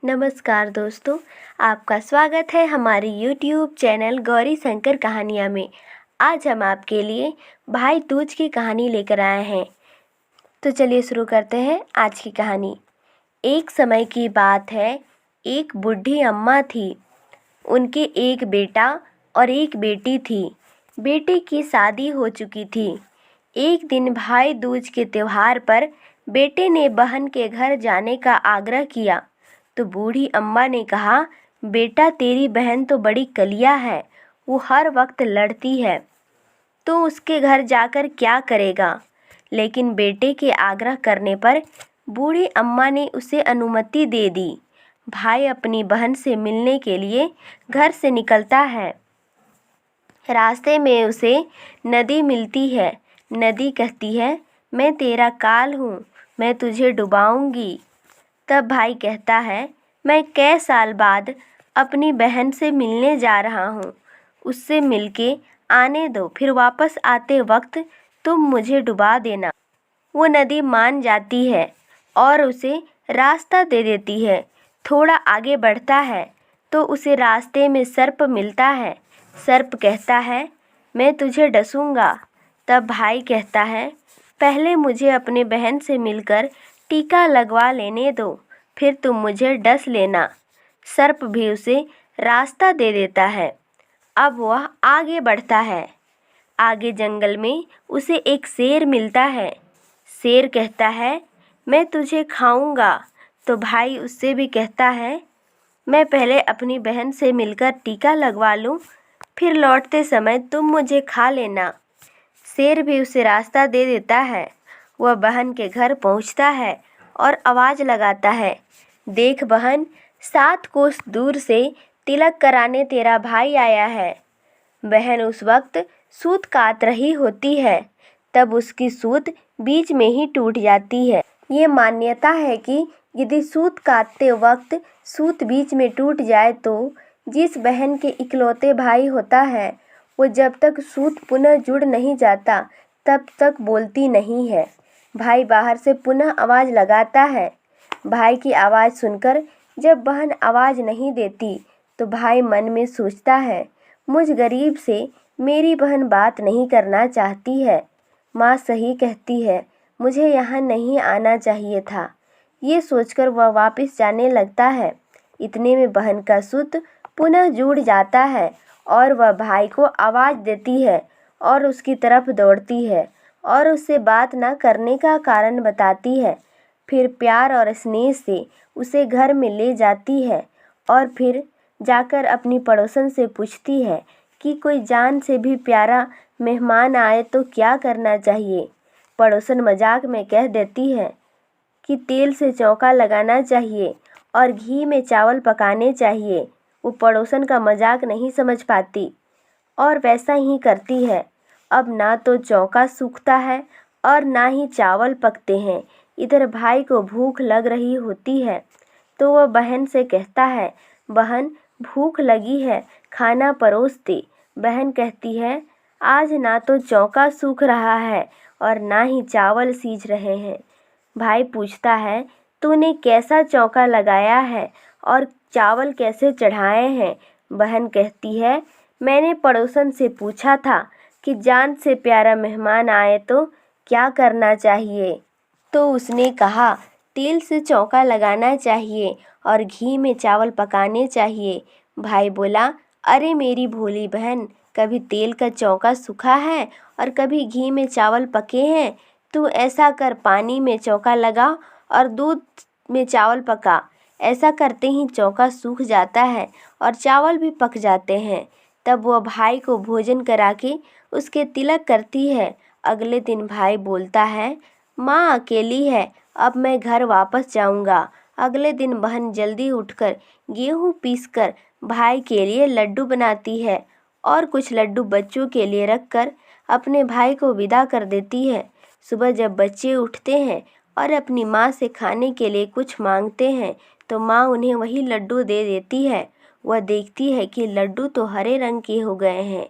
नमस्कार दोस्तों, आपका स्वागत है हमारे YouTube चैनल गौरी शंकर कहानियाँ में। आज हम आपके लिए भाई दूज की कहानी लेकर आए हैं। तो चलिए शुरू करते हैं आज की कहानी। एक समय की बात है, एक बूढ़ी अम्मा थी। उनके एक बेटा और एक बेटी थी। बेटे की शादी हो चुकी थी। एक दिन भाई दूज के त्योहार पर बेटे ने बहन के घर जाने का आग्रह किया तो बूढ़ी अम्मा ने कहा, बेटा तेरी बहन तो बड़ी कलिया है, वो हर वक्त लड़ती है, तो उसके घर जाकर क्या करेगा। लेकिन बेटे के आग्रह करने पर बूढ़ी अम्मा ने उसे अनुमति दे दी। भाई अपनी बहन से मिलने के लिए घर से निकलता है। रास्ते में उसे नदी मिलती है। नदी कहती है, मैं तेरा काल हूँ, मैं तुझे डुबाऊंगी। तब भाई कहता है, मैं कई साल बाद अपनी बहन से मिलने जा रहा हूँ, उससे मिलके आने दो, फिर वापस आते वक्त तुम मुझे डुबा देना। वो नदी मान जाती है और उसे रास्ता दे देती है। थोड़ा आगे बढ़ता है तो उसे रास्ते में सर्प मिलता है। सर्प कहता है, मैं तुझे डसूंगा। तब भाई कहता है, पहले मुझे अपने बहन से मिलकर टीका लगवा लेने दो, फिर तुम मुझे डस लेना। सर्प भी उसे रास्ता दे देता है। अब वह आगे बढ़ता है। आगे जंगल में उसे एक शेर मिलता है। शेर कहता है, मैं तुझे खाऊंगा। तो भाई उससे भी कहता है, मैं पहले अपनी बहन से मिलकर टीका लगवा लूं, फिर लौटते समय तुम मुझे खा लेना। शेर भी उसे रास्ता दे देता है। वह बहन के घर पहुंचता है और आवाज़ लगाता है, देख बहन, 7 कोस दूर से तिलक कराने तेरा भाई आया है। बहन उस वक्त सूत काट रही होती है। तब उसकी सूत बीच में ही टूट जाती है। ये मान्यता है कि यदि सूत काटते वक्त सूत बीच में टूट जाए तो जिस बहन के इकलौते भाई होता है वो जब तक सूत पुनः जुड़ नहीं जाता तब तक बोलती नहीं है। भाई बाहर से पुनः आवाज़ लगाता है। भाई की आवाज़ सुनकर जब बहन आवाज़ नहीं देती तो भाई मन में सोचता है, मुझ गरीब से मेरी बहन बात नहीं करना चाहती है। माँ सही कहती है, मुझे यहाँ नहीं आना चाहिए था। ये सोचकर वह वापस जाने लगता है। इतने में बहन का सूत पुनः जुड़ जाता है और वह भाई को आवाज़ देती है और उसकी तरफ दौड़ती है और उससे बात न करने का कारण बताती है। फिर प्यार और स्नेह से उसे घर में ले जाती है और फिर जाकर अपनी पड़ोसन से पूछती है कि कोई जान से भी प्यारा मेहमान आए तो क्या करना चाहिए। पड़ोसन मजाक में कह देती है कि तेल से चौका लगाना चाहिए और घी में चावल पकाने चाहिए। वो पड़ोसन का मजाक नहीं समझ पाती और वैसा ही करती है। अब ना तो चौका सूखता है और ना ही चावल पकते हैं। इधर भाई को भूख लग रही होती है तो वह बहन से कहता है, बहन भूख लगी है, खाना परोस दे। बहन कहती है, आज ना तो चौका सूख रहा है और ना ही चावल सीज रहे हैं। भाई पूछता है, तूने कैसा चौका लगाया है और चावल कैसे चढ़ाए हैं। बहन कहती है, मैंने पड़ोसन से पूछा था कि जान से प्यारा मेहमान आए तो क्या करना चाहिए, तो उसने कहा तेल से चौका लगाना चाहिए और घी में चावल पकाने चाहिए। भाई बोला, अरे मेरी भोली बहन, कभी तेल का चौका सूखा है और कभी घी में चावल पके हैं। तू ऐसा कर, पानी में चौका लगा और दूध में चावल पका। ऐसा करते ही चौका सूख जाता है और चावल भी पक जाते हैं। तब वह भाई को भोजन करा के उसके तिलक करती है। अगले दिन भाई बोलता है, माँ अकेली है, अब मैं घर वापस जाऊंगा। अगले दिन बहन जल्दी उठकर गेहूँ पीसकर भाई के लिए लड्डू बनाती है और कुछ लड्डू बच्चों के लिए रखकर अपने भाई को विदा कर देती है। सुबह जब बच्चे उठते हैं और अपनी माँ से खाने के लिए कुछ मांगते हैं तो माँ उन्हें वही लड्डू दे देती है। वह देखती है कि लड्डू तो हरे रंग के हो गए हैं।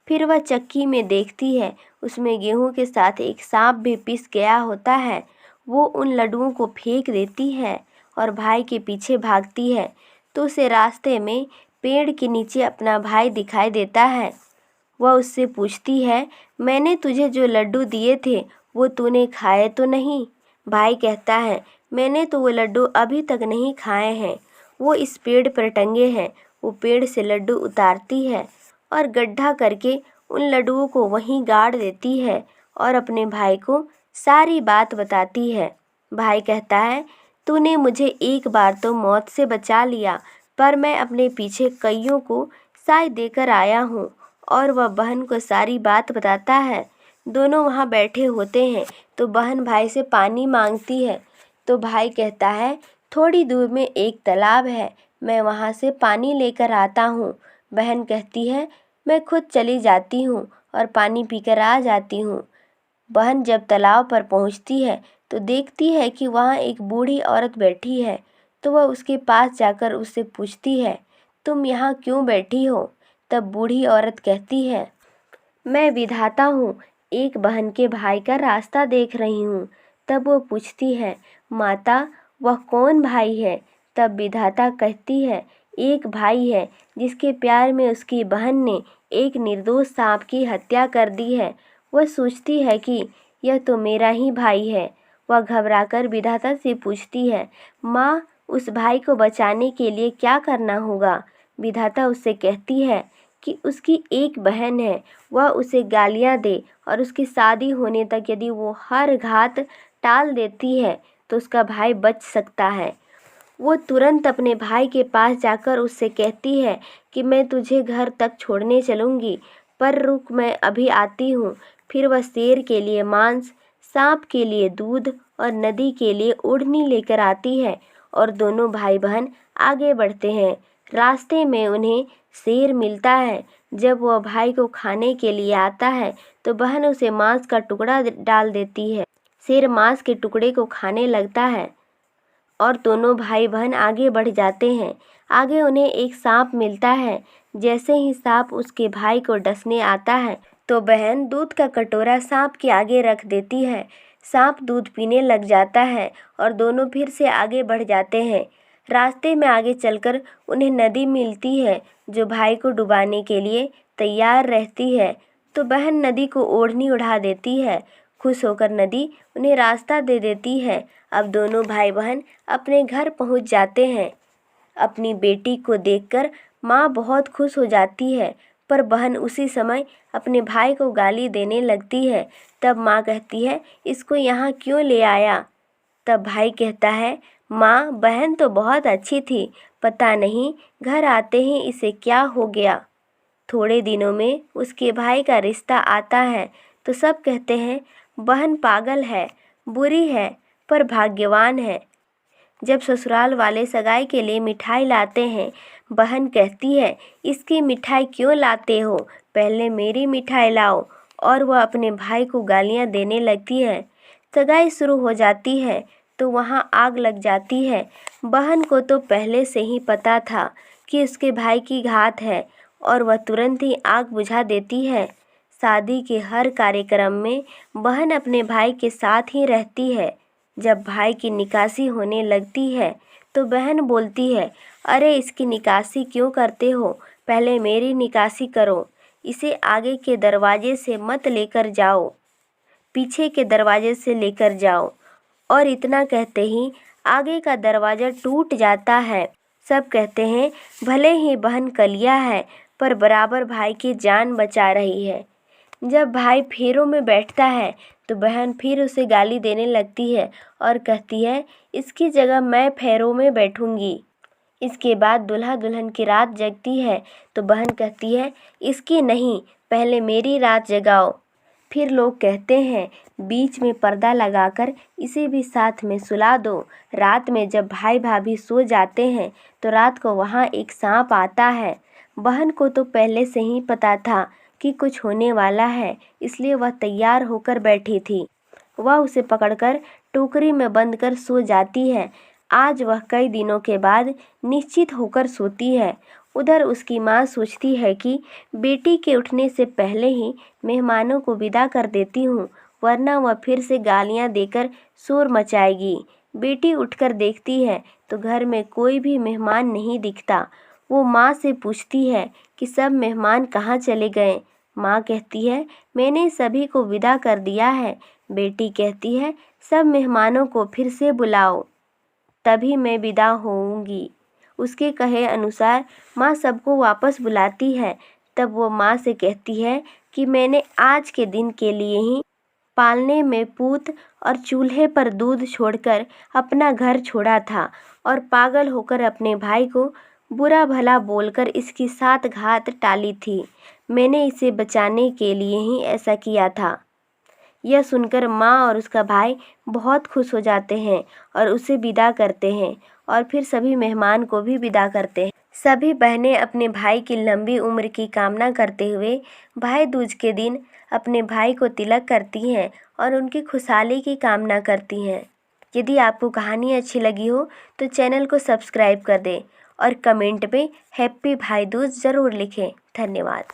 फिर वह चक्की में देखती है, उसमें गेहूं के साथ एक सांप भी पिस गया होता है। वो उन लड्डुओं को फेंक देती है और भाई के पीछे भागती है तो उसे रास्ते में पेड़ के नीचे अपना भाई दिखाई देता है। वह उससे पूछती है, मैंने तुझे जो लड्डू दिए थे वो तूने खाए तो नहीं? भाई कहता है, मैंने तो वो लड्डू अभी तक नहीं खाए हैं, वो इस पेड़ पर टंगे हैं। वो पेड़ से लड्डू उतारती है और गड्ढा करके उन लड्डुओं को वहीं गाड़ देती है और अपने भाई को सारी बात बताती है। भाई कहता है, तूने मुझे एक बार तो मौत से बचा लिया, पर मैं अपने पीछे कईयों को साय देकर आया हूँ। और वह बहन को सारी बात बताता है। दोनों वहाँ बैठे होते हैं तो बहन भाई से पानी मांगती है तो भाई कहता है, थोड़ी दूर में एक तालाब है, मैं वहाँ से पानी लेकर आता हूँ। बहन कहती है, मैं खुद चली जाती हूँ और पानी पीकर आ जाती हूँ। बहन जब तालाब पर पहुँचती है तो देखती है कि वहाँ एक बूढ़ी औरत बैठी है, तो वह उसके पास जाकर उससे पूछती है, तुम यहाँ क्यों बैठी हो? तब बूढ़ी औरत कहती है, मैं विधाता हूँ, एक बहन के भाई का रास्ता देख रही हूँ। तब वो पूछती है, माता वह कौन भाई है? तब विधाता कहती है, एक भाई है जिसके प्यार में उसकी बहन ने एक निर्दोष सांप की हत्या कर दी है। वह सोचती है कि यह तो मेरा ही भाई है। वह घबराकर विधाता से पूछती है, माँ उस भाई को बचाने के लिए क्या करना होगा? विधाता उससे कहती है कि उसकी एक बहन है, वह उसे गालियाँ दे और उसकी शादी होने तक यदि वो हर घात टाल देती है तो उसका भाई बच सकता है। वो तुरंत अपने भाई के पास जाकर उससे कहती है कि मैं तुझे घर तक छोड़ने चलूँगी, पर रुक, मैं अभी आती हूँ। फिर वह शेर के लिए मांस, सांप के लिए दूध और नदी के लिए ओढ़नी लेकर आती है और दोनों भाई बहन आगे बढ़ते हैं। रास्ते में उन्हें शेर मिलता है। जब वह भाई को खाने के लिए आता है तो बहन उसे मांस का टुकड़ा डाल देती है। शेर मांस के टुकड़े को खाने लगता है और दोनों भाई बहन आगे बढ़ जाते हैं। आगे उन्हें एक सांप मिलता है। जैसे ही सांप उसके भाई को डसने आता है तो बहन दूध का कटोरा सांप के आगे रख देती है। सांप दूध पीने लग जाता है और दोनों फिर से आगे बढ़ जाते हैं। रास्ते में आगे चलकर उन्हें नदी मिलती है जो भाई को डुबाने के लिए तैयार रहती है, तो बहन नदी को ओढ़नी उड़ा देती है। खुश होकर नदी उन्हें रास्ता दे देती है। अब दोनों भाई बहन अपने घर पहुंच जाते हैं। अपनी बेटी को देखकर माँ बहुत खुश हो जाती है, पर बहन उसी समय अपने भाई को गाली देने लगती है। तब माँ कहती है, इसको यहाँ क्यों ले आया? तब भाई कहता है, माँ बहन तो बहुत अच्छी थी, पता नहीं घर आते ही इसे क्या हो गया। थोड़े दिनों में उसके भाई का रिश्ता आता है तो सब कहते हैं, बहन पागल है, बुरी है, पर भाग्यवान है। जब ससुराल वाले सगाई के लिए मिठाई लाते हैं, बहन कहती है, इसकी मिठाई क्यों लाते हो, पहले मेरी मिठाई लाओ। और वह अपने भाई को गालियाँ देने लगती है। सगाई शुरू हो जाती है तो वहाँ आग लग जाती है। बहन को तो पहले से ही पता था कि उसके भाई की घात है और वह तुरंत ही आग बुझा देती है। शादी के हर कार्यक्रम में बहन अपने भाई के साथ ही रहती है। जब भाई की निकासी होने लगती है तो बहन बोलती है, अरे इसकी निकासी क्यों करते हो, पहले मेरी निकासी करो। इसे आगे के दरवाजे से मत लेकर जाओ, पीछे के दरवाजे से लेकर जाओ। और इतना कहते ही आगे का दरवाज़ा टूट जाता है। सब कहते हैं, भले ही बहन कलिया है पर बराबर भाई की जान बचा रही है। जब भाई फेरों में बैठता है तो बहन फिर उसे गाली देने लगती है और कहती है, इसकी जगह मैं फेरों में बैठूंगी। इसके बाद दूल्हा दुल्हन की रात जगती है तो बहन कहती है, इसकी नहीं, पहले मेरी रात जगाओ। फिर लोग कहते हैं, बीच में पर्दा लगाकर इसे भी साथ में सुला दो। रात में जब भाई भाभी सो जाते हैं तो रात को वहाँ एक सांप आता है। बहन को तो पहले से ही पता था कि कुछ होने वाला है, इसलिए वह तैयार होकर बैठी थी। वह उसे पकड़कर टोकरी में बंद कर सो जाती है। आज वह कई दिनों के बाद निश्चित होकर सोती है। उधर उसकी माँ सोचती है कि बेटी के उठने से पहले ही मेहमानों को विदा कर देती हूँ, वरना वह फिर से गालियाँ देकर शोर मचाएगी। बेटी उठकर देखती है तो घर में कोई भी मेहमान नहीं दिखता। वो माँ से पूछती है कि सब मेहमान कहाँ चले गए। माँ कहती है मैंने सभी को विदा कर दिया है। बेटी कहती है सब मेहमानों को फिर से बुलाओ, तभी मैं विदा होऊंगी। उसके कहे अनुसार माँ सबको वापस बुलाती है। तब वो माँ से कहती है कि मैंने आज के दिन के लिए ही पालने में पूत और चूल्हे पर दूध छोड़कर अपना घर छोड़ा था और पागल होकर अपने भाई को बुरा भला बोलकर इसकी साथ घात टाली थी। मैंने इसे बचाने के लिए ही ऐसा किया था। यह सुनकर माँ और उसका भाई बहुत खुश हो जाते हैं और उसे विदा करते हैं और फिर सभी मेहमान को भी विदा करते हैं। सभी बहनें अपने भाई की लंबी उम्र की कामना करते हुए भाई दूज के दिन अपने भाई को तिलक करती हैं और उनकी खुशहाली की कामना करती हैं। यदि आपको कहानी अच्छी लगी हो तो चैनल को सब्सक्राइब कर दें और कमेंट में हैप्पी भाई दूज ज़रूर लिखें। धन्यवाद।